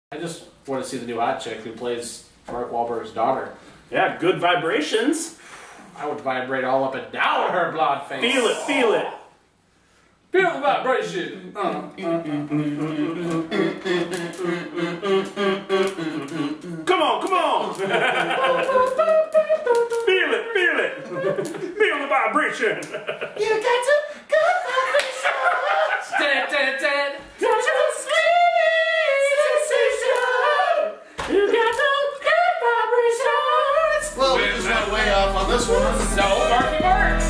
I just want to see the new hot chick who plays Mark Wahlberg's daughter. Yeah, good vibrations. I would vibrate all up and down her blonde face. Feel it, feel it. Feel the vibration. Come on, come on. Feel it, feel it. Feel the vibration. You got to go vibration. Dead, dead, dead. Got your sweet sensation. You got those good vibrations. Well, we just went way off on this one. So, Marky Mark.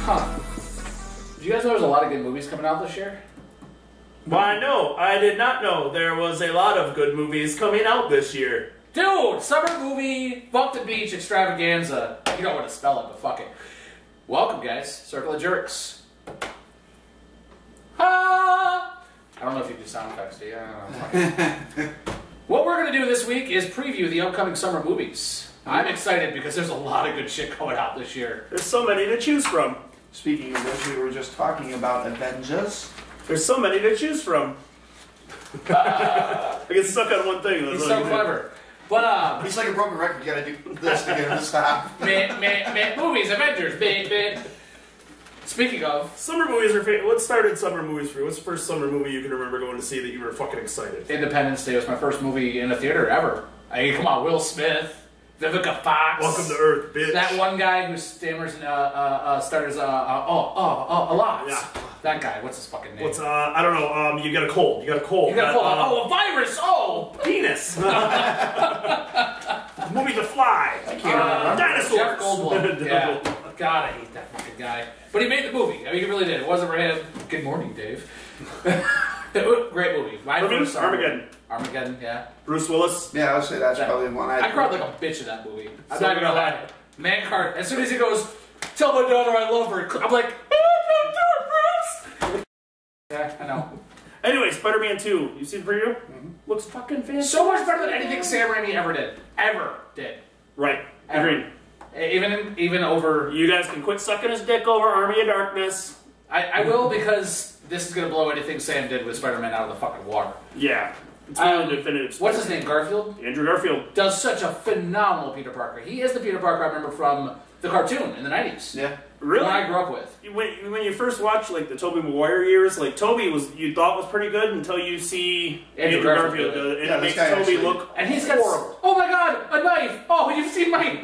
Huh. Did you guys know there's a lot of good movies coming out this year? Why, no, I did not know there was a lot of good movies coming out this year. Dude, summer movie, fuck the beach, extravaganza. You don't want to spell it, but fuck it. Welcome, guys. Circle of Jerks. Ah! I don't know if you do sound effects, do you? I don't know. What we're going to do this week is preview the upcoming summer movies. I'm excited because there's a lot of good shit coming out this year. There's so many to choose from. Speaking of which, we were just talking about Avengers. There's so many to choose from. I get stuck on one thing. He's so clever. But, He's like a broken record. You gotta do this to get him to stop. movies, Avengers, Speaking of... Summer movies are what started summer movies for you? What's the first summer movie you can remember going to see that you were fucking excited? Independence Day was my first movie in a theater ever. I mean, come on, Will Smith, Vivica Fox. Welcome to Earth, bitch. That one guy who stammers and stutters, a lot. Yeah. That guy, what's his fucking name? What's, I don't know, you got a cold. You got a cold. You got a cold. A virus! Oh! Penis! Movie The Fly. I can't remember. Dinosaurs. Jeff Goldblum. Yeah. God, I hate that fucking guy. But he made the movie. I mean, he really did. It wasn't for him. Good morning, Dave. Great movie. Armageddon. Armageddon, yeah. Bruce Willis. Yeah, I would say that's probably the one I cried like a bitch in that movie. I'm not gonna lie. Man card. As soon as he goes, tell my daughter I love her, I'm like, oh, don't do it, Bruce! Yeah, I know. Anyway, Spider-Man 2. You see the preview? Mm-hmm. Looks fucking fantastic. So much better than anything Sam Raimi ever did. Ever did. Right. Ever. Agreed. Even over... You guys can quit sucking his dick over Army of Darkness. I will, because this is going to blow anything Sam did with Spider-Man out of the fucking water. Yeah. It's really definitive. What's his name? Garfield? Andrew Garfield. Does such a phenomenal Peter Parker. He is the Peter Parker I remember from the cartoon in the 90s. Yeah. Really? One I grew up with. When you first watch like the Tobey Maguire years, like Tobey you thought was pretty good until you see Andrew Garfield and it makes Tobey look and he's got horrible. Oh my god, a knife! Oh, you've seen my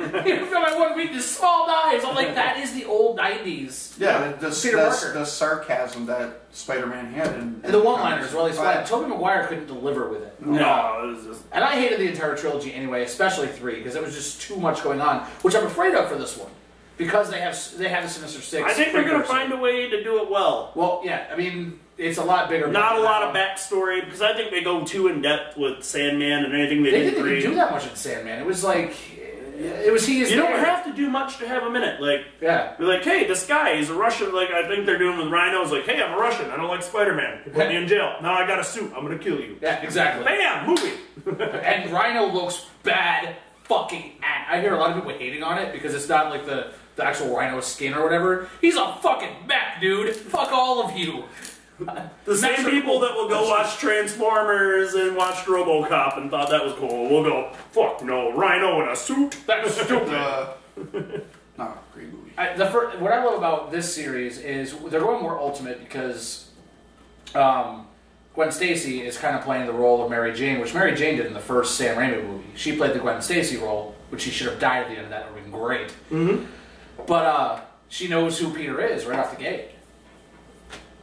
one weakness, small knives. I'm like, that is the old 90s. Yeah, Peter Parker. The sarcasm that Spider-Man had and the one-liners were always fun. Tobey Maguire couldn't deliver with it. No, it was just... And I hated the entire trilogy anyway, especially 3, because it was just too much going on, which I'm afraid of for this one. Because they have the Sinister Six. I think they're going to find a way to do it well. Well, yeah, I mean, it's a lot bigger. Not a lot of backstory, because I think they go too in depth with Sandman and anything they did. They didn't even do that much in Sandman. It was like, it was he is. You don't have to do much to have a minute. Like, yeah, you're like, hey, this guy, he's a Russian. Like I think they're doing with Rhino's. Like, hey, I'm a Russian. I don't like Spider-Man. You put me in jail. Now I got a suit. I'm going to kill you. Yeah, exactly. Bam, movie. And Rhino looks bad. Fucking. I hear a lot of people hating on it because it's not like the actual Rhino skin or whatever. He's a fucking mech, dude. Fuck all of you. The same people that will go watch Transformers and watch RoboCop and thought that was cool will go, fuck no, Rhino in a suit? That's stupid. No, great movie. What I love about this series is they're going more ultimate because Gwen Stacy is kind of playing the role of Mary Jane, which Mary Jane did in the first Sam Raimi movie. She played the Gwen Stacy role, which she should have died at the end of that. It would have been great. Mm-hmm. But she knows who Peter is right off the gate.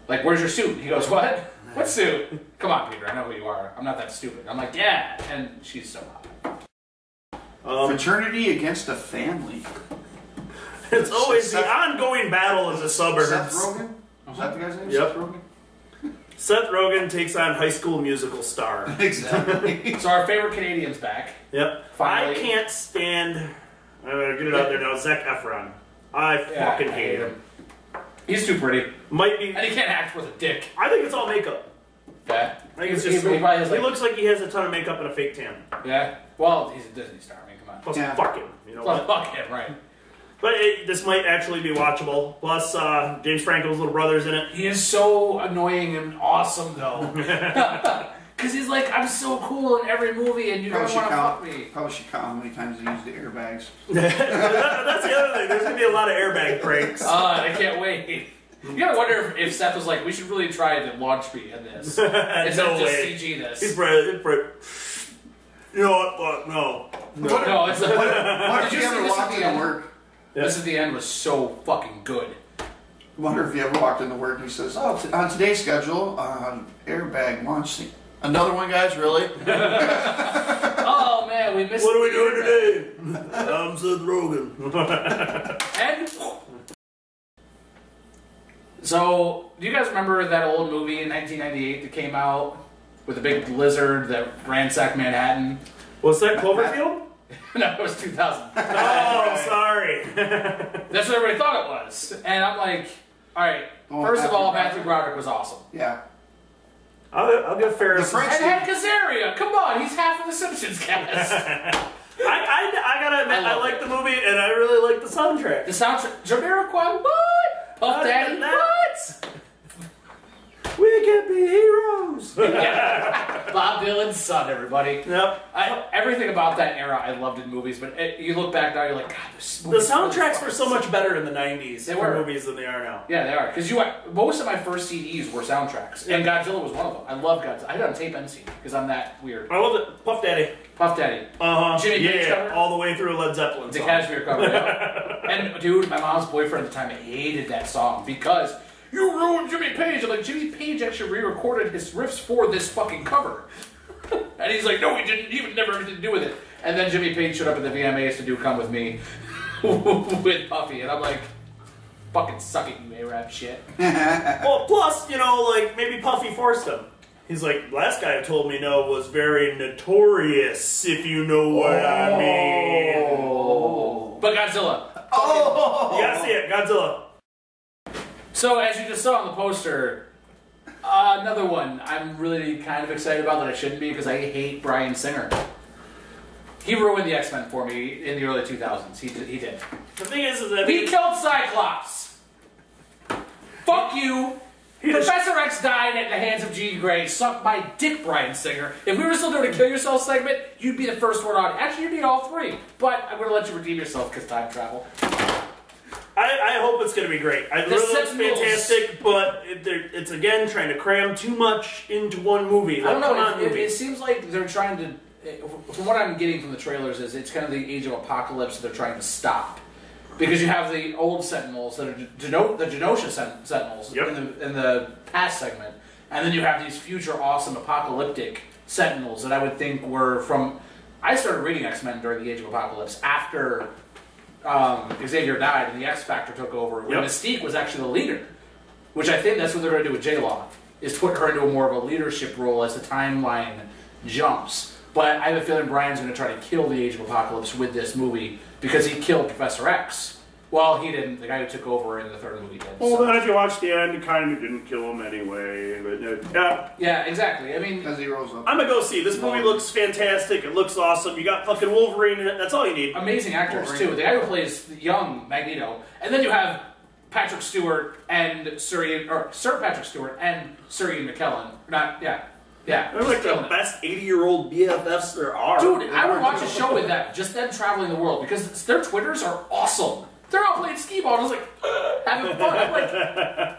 Like, where's your suit? He goes, what? What suit? Come on, Peter, I know who you are. I'm not that stupid. I'm like, yeah. And she's so hot. Fraternity against the family. It's always the ongoing battle in the suburbs. Seth Rogen? Is that the guy's name? Yep. Seth Rogen? Seth Rogen takes on High School Musical star. Exactly. So our favorite Canadian's back. Yep. Finally. I can't stand, I'm going to get it out there now, Zac Efron. I fucking hate him. He's too pretty. Might be. And he can't act with a dick. I think it's all makeup. Yeah. I think it's just. He looks like he has a ton of makeup and a fake tan. Yeah. Well, he's a Disney star. I mean, come on. Plus, fuck him. You know what? Fuck him, right. But this might actually be watchable. Plus, James Franco's little brother's in it. He is so annoying and awesome, though. Because he's like, I'm so cool in every movie, and you don't want to fuck me. Probably should count how many times he used the airbags. That's the other thing. There's going to be a lot of airbag pranks. I can't wait. You gotta wonder if Seth was like, we should really try to launch me in this. Instead of just CG this. He's Brett. You know what? No, it's like, What if you ever walked into work? This at the end was so fucking good. Wonder if you ever walked into work and he says, "Oh, on today's schedule, airbag launch scene. Another one, guys? Really?" Oh man, we missed. What are we doing today? I'm Seth Rogen. And so, do you guys remember that old movie in 1998 that came out with a big blizzard that ransacked Manhattan? Was that Cloverfield? No, it was 2000. Oh, sorry. That's what everybody thought it was. And I'm like, alright, first of all, Matthew Broderick was awesome. Yeah. I'll give Ferris. And Hank Azaria, come on, he's half of the Simpsons cast. I gotta admit, I like the movie and I really like the soundtrack. The soundtrack, Jamiroquai, what? Puff Daddy, what? We can be heroes. Yeah. Bob Dylan's son, everybody. Yep. Everything about that era I loved in movies, but you look back now, you're like, God, this the soundtracks were so much better in the 90s for movies than they are now. Yeah, they are. Because most of my first CDs were soundtracks, and Godzilla was one of them. I love Godzilla. I had it on tape and CD, because I'm that weird. I love it. Puff Daddy. Puff Daddy. Jimmy Page cover. All the way through Led Zeppelin The song. Cashmere cover, yeah. And, dude, my mom's boyfriend at the time hated that song, because you ruined Jimmy Page. I'm like, Jimmy Page actually re-recorded his riffs for this fucking cover. And he's like, no, he didn't. He would never have anything to do with it. And then Jimmy Page showed up at the VMAs to do Come With Me with Puffy. And I'm like, fucking suck it, you A-rap shit. Well, plus, like, maybe Puffy forced him. He's like, last guy who told me no was very notorious, if you know what I mean. But Godzilla. You gotta see it, Godzilla. So, as you just saw on the poster, another one I'm really kind of excited about that I shouldn't be because I hate Bryan Singer. He ruined the X-Men for me in the early 2000s. He did. The thing is that he killed Cyclops. Fuck you. Professor X died at the hands of Jean Grey. Suck my dick, Bryan Singer. If we were still doing a Kill Yourself segment, you'd be the first one on. Actually, you'd be all three. But I'm going to let you redeem yourself because time travel. I hope it's going to be great. It really looks fantastic, but it's again trying to cram too much into one movie. I don't know. It seems like they're trying to. From what I'm getting from the trailers, is it's kind of the Age of Apocalypse that they're trying to stop, because you have the old Sentinels that are the Genosha Sentinels in the past segment, and then you have these future awesome apocalyptic Sentinels that I would think were from. I started reading X-Men during the Age of Apocalypse after. Xavier died and the X Factor took over when Mystique was actually the leader, which I think that's what they're going to do with J-Law, is put her into more of a leadership role as the timeline jumps. But I have a feeling Brian's going to try to kill the Age of Apocalypse with this movie because he killed Professor X. Well, he didn't. The guy who took over in the third movie did. Well, then if you watch the end, he kind of didn't kill him anyway. But yeah, exactly. I mean, because he rose up. I'm gonna go see. This movie looks fantastic. It looks awesome. You got fucking Wolverine in it. That's all you need. Amazing actors too. The guy who plays the young Magneto, and then you have Patrick Stewart and Sir Patrick Stewart and Sir Ian McKellen. Yeah. They're like the best 80-year-old BFFs there are. Dude, I would watch a show with them, just them traveling the world, because their Twitters are awesome. They're out playing skee-ball, and I was like, having fun. I'm like,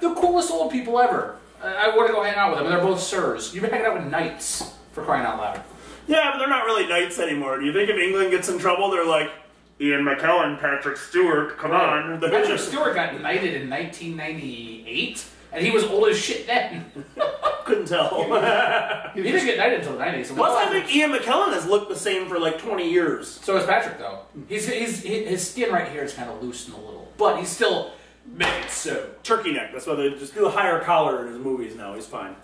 the coolest old people ever. I want to go hang out with them, and they're both sirs. You've been hanging out with knights, for crying out loud. Yeah, but they're not really knights anymore. Do you think if England gets in trouble, they're like, Ian McKellen, Patrick Stewart, come on. Patrick Stewart got knighted in 1998, and he was old as shit then. Couldn't tell. He didn't get knighted until the 90s. So plus, I think Ian McKellen has looked the same for like 20 years. So has Patrick, though. His skin right here is kind of loosened a little, but he's still made so. Turkey neck. That's why they just do a higher collar in his movies now. He's fine.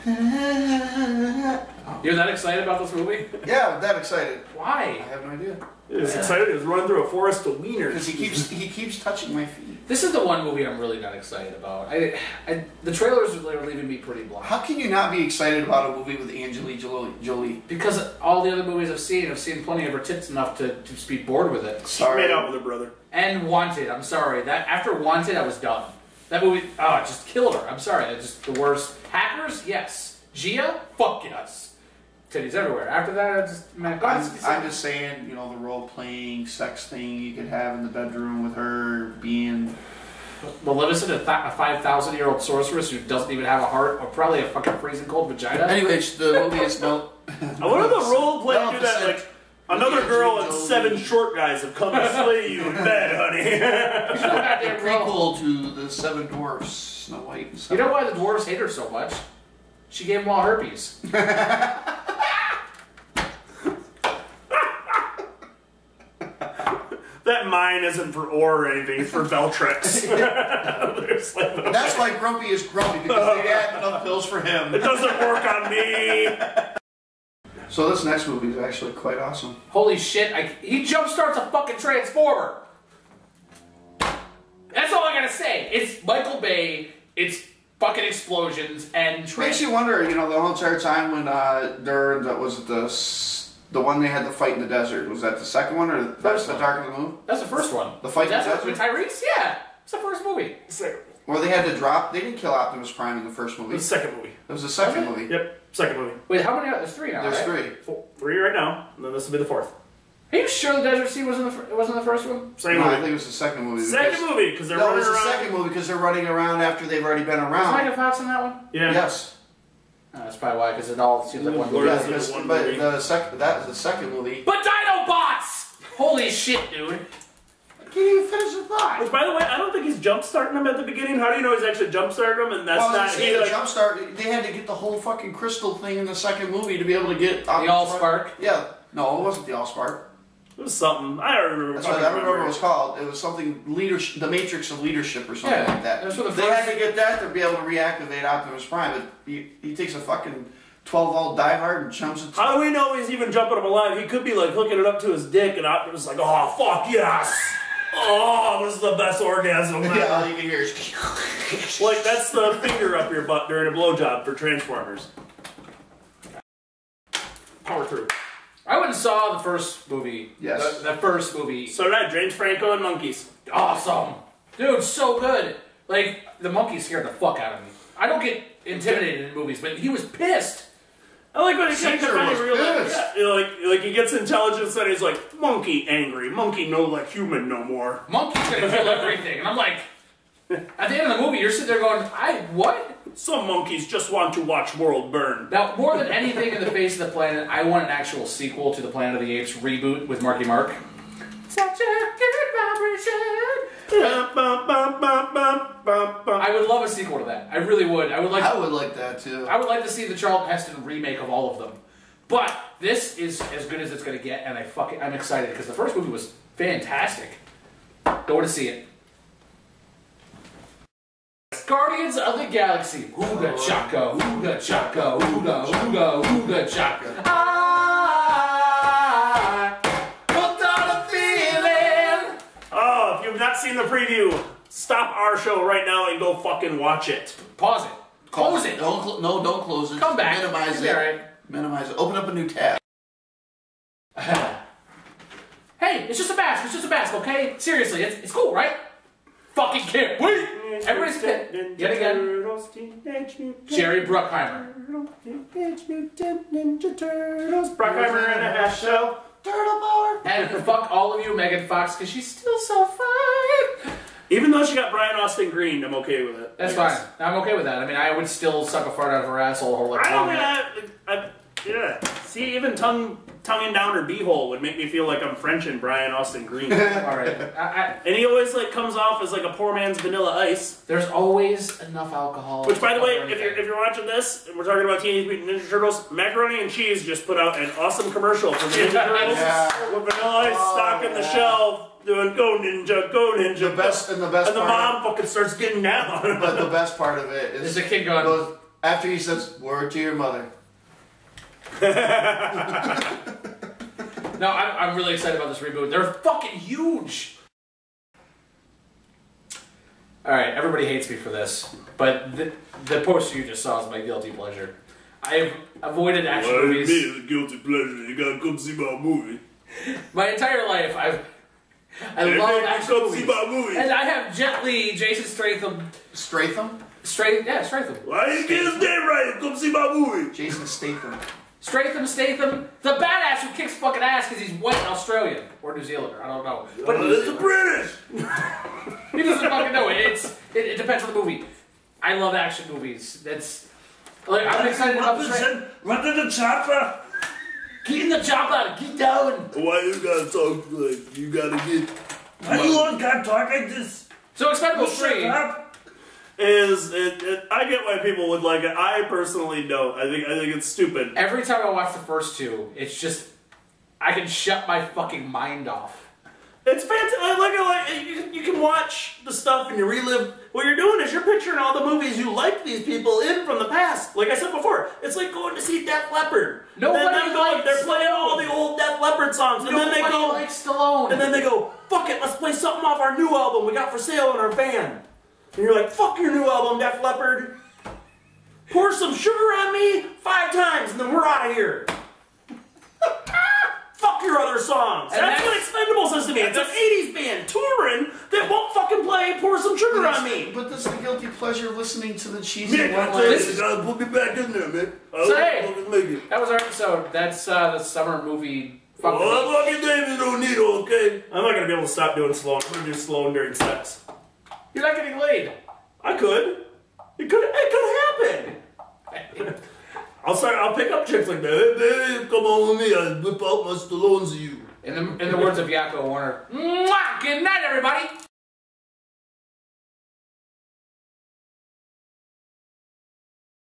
Oh, You're that excited about this movie? Yeah, I'm that excited. I Why? have no idea. He's excited. He's running through a forest of wieners. Because he keeps touching my feet. This is the one movie I'm really not excited about. The trailers are leaving me pretty blind. How can you not be excited about a movie with Angelina Jolie? Because all the other movies I've seen plenty of her tits enough to just be bored with it. She made out with her brother. And Wanted, I'm sorry. After Wanted, I was done. That movie, it just killed her. I'm sorry, that's just the worst. Hackers, yes. Gia, fuck yes. Titties everywhere. After that, I just, man, I'm just saying, the role-playing sex thing you could have in the bedroom with her being... Maleficent, a 5,000-year-old sorceress who doesn't even have a heart, or probably a fucking freezing cold vagina. Anyways, the movie is no... I wonder if the role-play do that, like... Another girl and 7 short guys have come to slay you in bed, honey. It's a prequel to the 7 Dwarfs, Snow White and stuff. You know why the dwarves hate her so much? She gave them all herpes. That mine isn't for ore or anything, it's for Beltrix. That's why Grumpy is grumpy, because they had enough pills for him. It doesn't work on me. So this next movie is actually quite awesome. Holy shit, he jumpstarts a fucking Transformer! That's all I gotta say. It's Michael Bay, it's fucking explosions, and... Makes you wonder, the whole entire time when the one they had to fight in the desert, was that the second one, or that's the Dark of the Moon? That's the first one. The fight in the desert? With Tyrese? Yeah, it's the first movie. Where they had to drop, they didn't kill Optimus Prime in the first movie. The second movie. It was the second movie. Yep, second movie. Wait, how many? There's 3 now, There's right? 3. 3 right now, and then this will be the 4th. Are you sure the Desert Sea wasn't the first one? Same No, movie. I think it was the second movie. Second movie, because they're No, it running was the around. second movie because they're running around after they've already been Was around. Megan Fox in that one? Yeah. Yes. That's probably why, because it all seems like one Lord, movie. Yeah, That's because, one but movie. that was the second movie. But Dinobots! Holy shit, dude. Can you finish the thought? Which, by the way, I don't think he's jump starting them at the beginning. How do you know he's actually jump starting them? And that's Well, not he, the like, Jumpstart, they had to get the whole fucking crystal thing in the second movie to be able to get... The All-Spark? Yeah. No, it wasn't the All-Spark. it was something. I don't remember. That's what I remember what it was called. It was something leadership, the Matrix of Leadership or something Yeah, like that. that's what the They first- had to get that to be able to reactivate Optimus Prime. But he takes a fucking 12-volt diehard and jumps it. How do we know he's even jumping him alive? He could be like hooking it up to his dick, and Optimus is like, "Oh fuck yes! Oh, this is the best orgasm ever." Yeah, all you can hear is... Like that's the finger up your butt during a blowjob for Transformers. Power through. I went and saw the first movie. Yes. The first movie. So did I. James Franco and monkeys. Awesome. Dude, so good. Like, the monkey scared the fuck out of me. I don't get intimidated in movies, but he was pissed. I like when he kind Caesar was of realized, pissed. yeah, like he gets intelligence and he's like, monkey angry, monkey no like human no more. Monkey's gonna kill everything. And I'm like, at the end of the movie, you're sitting there going, what? Some monkeys just want to watch world burn. Now, more than anything in the face of the planet, I want an actual sequel to the Planet of the Apes reboot with Marky Mark. Such a good vibration. I would love a sequel to that. I really would. I would like that too. I would like to see the Charlton Heston remake of all of them. But this is as good as it's going to get, and I'm excited because the first movie was fantastic. Go to see it. Guardians of the Galaxy. Ooga chaka, ooga chaka, ooga, ooga, ooga chaka. I hooked on a feeling. Oh, if you've not seen the preview, stop our show right now and go fucking watch it. Pause it. Close it. Don't close it. Come back. Minimize It'll be it. all right. Minimize it. Open up a new tab. Hey, it's just a mask. It's just a mask, okay? Seriously, it's cool, right? Fucking care. Wait! Everybody's pissed. Yet again. Jerry Bruckheimer. Bruckheimer and a half shell. Turtle power. And fuck all of you, Megan Fox, because she's still so fine. Even though she got Brian Austin Green, I'm okay with it. That's fine. I'm okay with that. I mean, I would still suck a fart out of her asshole whole like I don't yeah. See, even tonguing down her beehole would make me feel like I'm Frenching Brian Austin Green. All right. And he always like comes off as like a poor man's Vanilla Ice. There's always enough alcohol. Which, by the way, for if you're watching this and we're talking about Teenage Mutant Ninja Turtles, Macaroni and Cheese just put out an awesome commercial for the Ninja Turtles with Vanilla Ice stocking the shelf. Doing go ninja, go ninja. The best and the part mom fucking starts getting down. But the best part of it is the kid going, after he says word to your mother. No, I'm really excited about this reboot. They're fucking huge. All right, everybody hates me for this, but the poster you just saw is my guilty pleasure. I've avoided action movies. What do you mean, guilty pleasure? You gotta come see my movie. My entire life, I love action movies. And I have Jet Li, Jason Statham. Stratham? Statham. Why didn't you get his name right? Come see my movie. Jason Statham. Statham, the badass who kicks fucking ass because he's white and Australian. Or New Zealander, I don't know. But it's a British. He doesn't fucking know it. It depends on the movie. I love action movies. I'm excited about the trailer. Run to the chopper. Get in the chopper, get down. Why you gotta talk like you gotta get? Why you all gotta talk like this? So Expendables 3 I get why people would like it. I personally don't. I think it's stupid. Every time I watch the first two, it's just I can shut my fucking mind off. It's fantastic. You can watch the stuff and you relive. What you're doing is you're picturing all the movies you liked these people in from the past. Like I said before, it's like going to see Def Leppard. They're playing all the old Def Leppard songs, and then they go like Stallone. And then they go, fuck it, let's play something off our new album we got for sale in our van. And you're like, fuck your new album, Def Leppard. Pour some sugar on me 5 times, and then we're out of here. Fuck your other songs. And that's what Expendables is to me. It's an 80s band touring that won't fucking play Pour Some Sugar on Me. But this is the guilty pleasure of listening to the cheesy Man, you gotta put me back in there, man. So hey, that was our episode. That's the summer movie. Well, I'm fucking David O'Neill, okay? I'm not gonna be able to stop doing Sloan. I'm gonna do Sloan during sex. You're not getting laid. I could. It could happen. I'll pick up chicks like that. Hey, baby, come on with me. I'll whip out my Stallones of you. In the words of Yakko Warner, mwah! Good night, everybody.